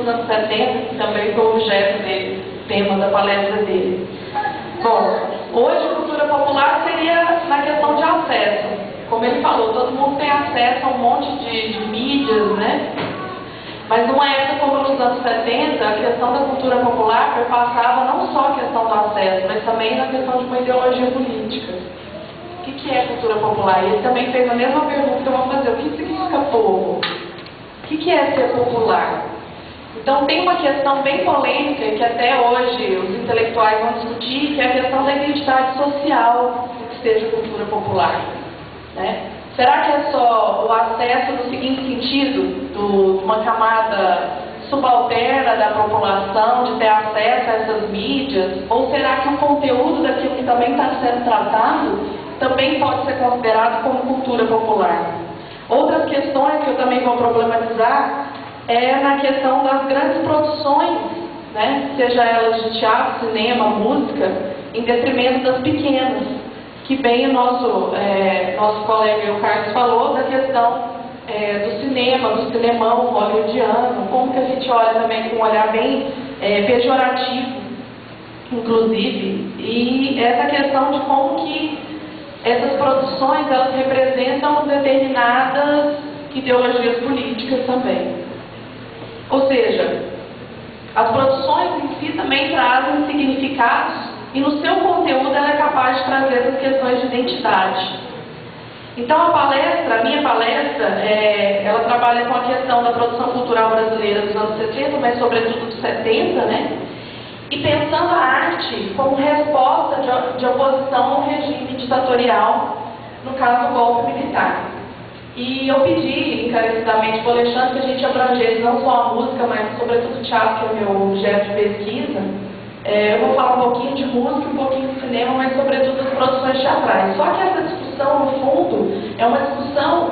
dos anos 70, que também foi objeto dele, tema da palestra dele. Bom, hoje a cultura popular seria na questão de acesso. Como ele falou, todo mundo tem acesso a um monte de mídias, né? Mas numa época como nos anos 70, a questão da cultura popular perpassava não só a questão do acesso, mas também na questão de uma ideologia política. O que é cultura popular? E ele também fez a mesma pergunta que eu vou fazer. O que significa povo? O que é ser popular? Então tem uma questão bem polêmica que até hoje os intelectuais vão discutir, que é a questão da identidade social que seja cultura popular, né? Será que é só o acesso no seguinte sentido, de uma camada subalterna da população, de ter acesso a essas mídias? Ou será que o conteúdo daquilo que também está sendo tratado também pode ser considerado como cultura popular? Outras questões que eu também vou problematizar é na questão das grandes produções, né? Seja elas de teatro, cinema, música, em detrimento das pequenas, que bem o nosso colega o Carlos falou da questão do cinema, do cinemão hollywoodiano, como que a gente olha também com um olhar bem pejorativo, inclusive, e essa questão de como que essas produções elas representam determinadas ideologias políticas também. Ou seja, as produções em si também trazem significados e no seu conteúdo ela é capaz de trazer essas questões de identidade. Então a minha palestra, ela trabalha com a questão da produção cultural brasileira dos anos 70, mas sobretudo dos 70, né? E pensando a arte como resposta de oposição ao regime ditatorial, no caso do golpe militar. E eu pedi encarecidamente para o Alexandre que a gente abrangesse não só a música, mas sobretudo o teatro, que é o meu objeto de pesquisa. Eu vou falar um pouquinho de música, um pouquinho de cinema, mas sobretudo das produções teatrais. Só que essa discussão, no fundo, é uma discussão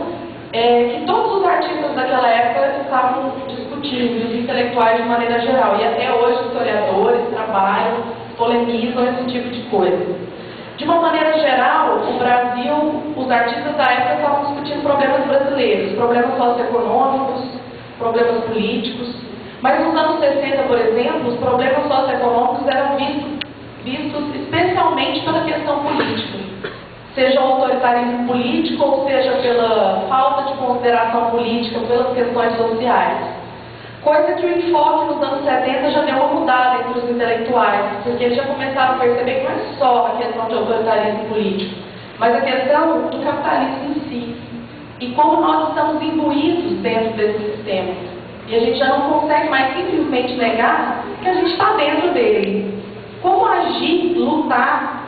que todos os artistas daquela época estavam discutindo, os intelectuais de maneira geral. E até hoje historiadores trabalham, polemizam esse tipo de coisa. De uma maneira geral, o Brasil, os artistas da época estavam discutindo problemas brasileiros, problemas socioeconômicos, problemas políticos. Mas nos anos 60, por exemplo, os problemas socioeconômicos eram vistos especialmente pela questão política. Seja o autoritarismo político, ou seja pela falta de consideração política pelas questões sociais. Coisa que o enfoque nos anos 70 já deu uma mudada entre os intelectuais, porque eles já começaram a perceber que não é só a questão de autoritarismo político, mas a questão do capitalismo em si. E como nós estamos imbuídos dentro desse sistema. E a gente já não consegue mais simplesmente negar que a gente está dentro dele. Como agir, lutar,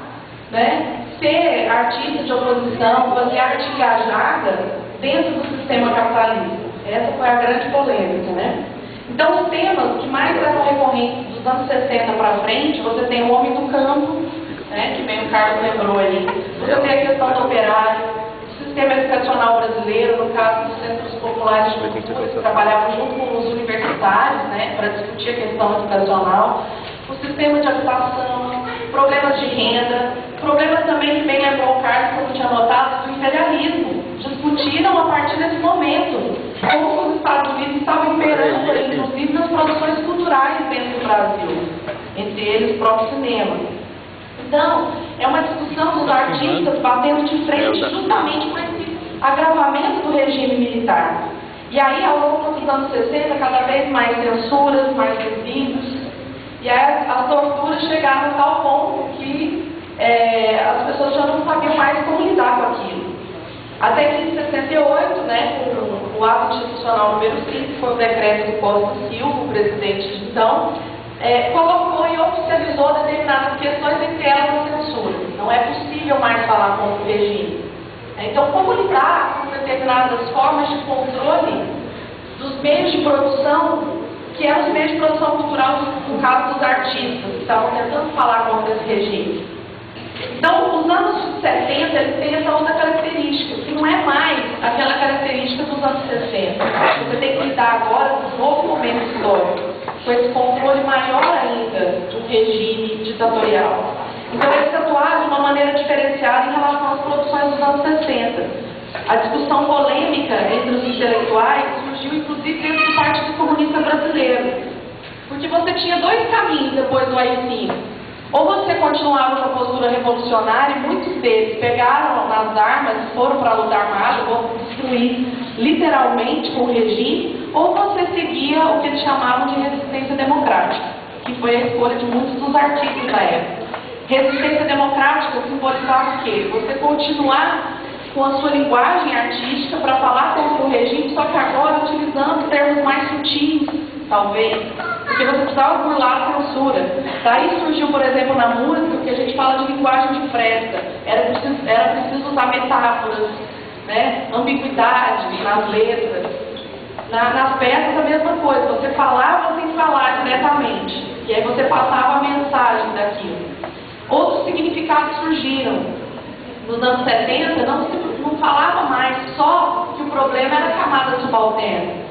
né? Ser artista de oposição, fazer arte engajada dentro do sistema capitalista. Essa foi a grande polêmica, né? Então, os temas que mais eram recorrentes dos anos 60 para frente, você tem o homem do campo, né, que bem o Carlos lembrou aí, você tem a questão do operário, o sistema educacional brasileiro, no caso dos centros populares de cultura, que trabalhavam junto com os universitários, né, para discutir a questão educacional, o sistema de habitação, problemas de renda, problemas também que bem lembrou o Carlos, como tinha notado, do imperialismo. Discutiram a partir desse momento como os Estados Unidos estavam imperando, inclusive nas produções culturais dentro do Brasil, entre eles o próprio cinema. Então, é uma discussão dos artistas batendo de frente justamente com esse agravamento do regime militar. E aí, ao longo dos anos 60, cada vez mais censuras, mais presídios, e aí as torturas chegaram a tal ponto que as pessoas já não sabiam mais como lidar com aquilo. Até que em 68, né, com o ato institucional número 5, que foi o decreto do Costa Silva, o presidente de então, colocou e oficializou determinadas questões, entre elas a censura. Não é possível mais falar contra o regime. Então, como lidar com determinadas formas de controle dos meios de produção, que eram os meios de produção cultural, no caso dos artistas, que estavam tentando falar contra esse regime. Então, os anos 70, eles têm essa outra característica, que não é mais aquela característica dos anos 60. Você tem que lidar agora com um novo momento histórico, com esse controle maior ainda do regime ditatorial. Então, eles atuaram de uma maneira diferenciada em relação às produções dos anos 60. A discussão polêmica entre os intelectuais surgiu, inclusive, dentro do Partido Comunista Brasileiro, do AI-5. Ou você continuava com a postura revolucionária, e muitos deles pegaram nas armas e foram para a luta armada, vão destruir literalmente com o regime, ou você seguia o que eles chamavam de resistência democrática, que foi a escolha de muitos dos artistas da época. Resistência democrática simbolizava o quê? Você continuar com a sua linguagem artística para falar contra o regime, só que agora utilizando termos mais sutis, talvez, porque você precisava burlar a censura. Daí surgiu, por exemplo, na música, o que a gente fala de linguagem de fresta. Era preciso usar metáforas, né? Ambiguidade nas letras. Nas peças a mesma coisa, você falava sem falar diretamente, e aí você passava a mensagem daquilo. Outros significados surgiram. Nos anos 70, não falava mais só que o problema era a camada subalterna.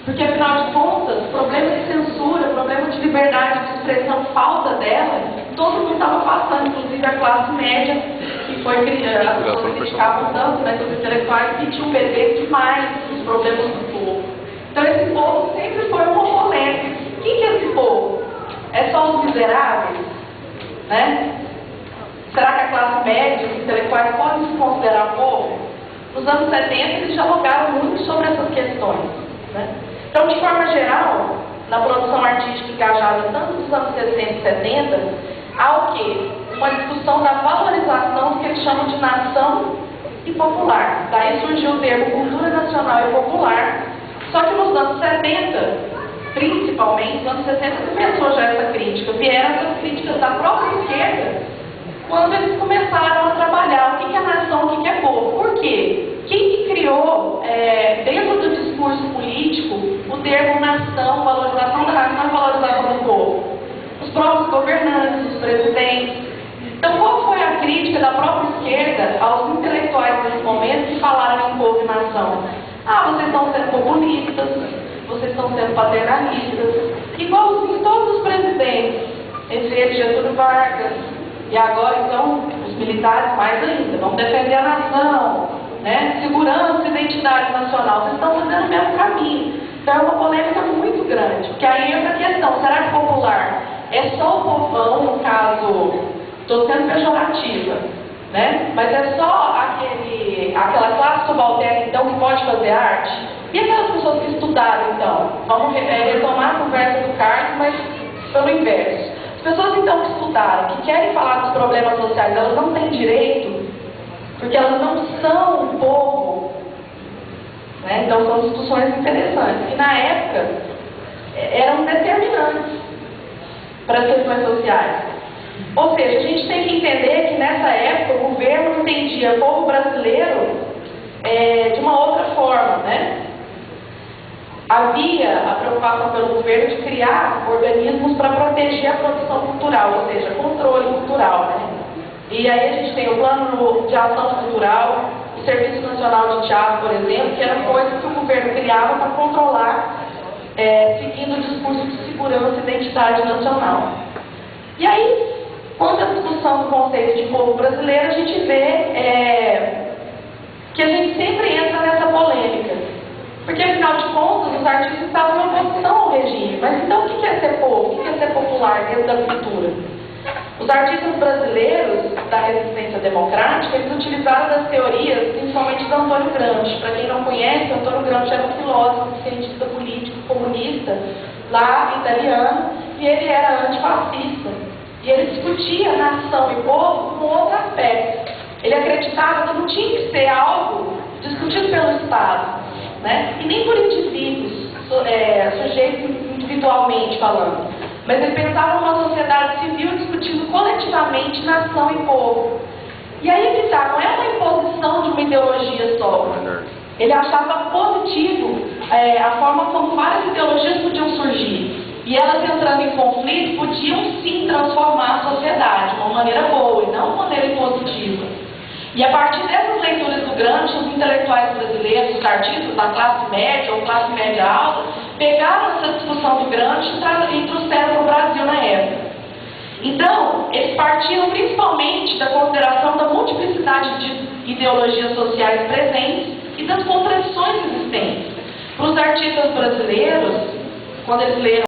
Porque, afinal de contas, problema de censura, problema de liberdade de expressão, falta dela, todo mundo estava passando, inclusive a classe média, que foi as pessoas criticavam tanto, né, os intelectuais que tinham perdido demais os problemas do povo. Então, esse povo sempre foi um rolê. Quem que é esse povo? É só os miseráveis? Né? Será que a classe média, os intelectuais podem se considerar povo? Nos anos 70, eles dialogaram muito sobre essas questões. Né? Então, de forma geral, na produção artística engajada tanto nos anos 60 e 70, há o quê? Uma discussão da valorização do que eles chamam de nação e popular. Daí surgiu o termo cultura nacional e popular. Só que nos anos 70, principalmente, nos anos 60 começou já essa crítica. Vieram essas críticas da própria esquerda, quando eles começaram a trabalhar o que é nação, o que é povo. Por quê? Quem que criou, dentro do discurso político, o termo nação, valorização da nação e valorização do povo? Os próprios governantes, os presidentes. Então, qual foi a crítica da própria esquerda aos intelectuais nesse momento que falaram em povo e nação? Ah, vocês estão sendo populistas, vocês estão sendo paternalistas, igualzinho todos os presidentes, entre eles Getúlio Vargas. E agora, então, os militares mais ainda, vão defender a nação, né? Segurança e identidade nacional. Vocês estão fazendo o mesmo caminho. Então, é uma polêmica muito grande. Porque aí entra a questão, será que popular é só o povão, no caso, estou sendo pejorativa, né? Mas é só aquela classe subalterna, então, que pode fazer arte? E aquelas pessoas que estudaram, então? Vamos retomar a conversa do Carlos, mas pelo inverso. As pessoas, então, que estudaram, que querem falar dos problemas sociais, elas não têm direito, porque elas não são o povo. Né? Então, são discussões interessantes. E, na época, eram determinantes para as questões sociais. Ou seja, a gente tem que entender que, nessa época, o governo entendia o povo brasileiro de uma outra forma, né? Havia a preocupação pelo governo de criar organismos para proteger a produção cultural, ou seja, controle cultural, né? E aí a gente tem o Plano de Ação Cultural, o Serviço Nacional de Teatro, por exemplo, que era coisa que o governo criava para controlar, seguindo o discurso de segurança e identidade nacional. E aí, quando a discussão do conceito de povo brasileiro, a gente vê que a gente sempre entra nessa polêmica. Porque, afinal de contas, os artistas estavam em oposição ao regime. Mas então, o que é ser povo? O que é ser popular dentro da cultura? Os artistas brasileiros da resistência democrática, eles utilizaram das teorias, principalmente do Antônio Gramsci. Para quem não conhece, Antônio Gramsci era um filósofo, cientista político, comunista, lá italiano, e ele era antifascista. E ele discutia nação e povo com outro aspecto. Ele acreditava que não tinha que ser algo discutido pelo Estado, né? E nem por indivíduos, sujeitos individualmente falando. Mas ele pensava numa sociedade civil discutindo coletivamente nação e povo. E aí que tá, não é uma imposição de uma ideologia só. Ele achava positivo a forma como várias ideologias podiam surgir. E elas entrando em conflito podiam sim transformar a sociedade de uma maneira boa e não de uma maneira impositiva. E a partir dessas leituras do Gramsci, os intelectuais brasileiros, os artistas da classe média ou classe média alta, pegaram essa discussão do Gramsci e trouxeram para o Brasil na época. Então, eles partiram principalmente da consideração da multiplicidade de ideologias sociais presentes e das contradições existentes. Para os artistas brasileiros, quando eles leram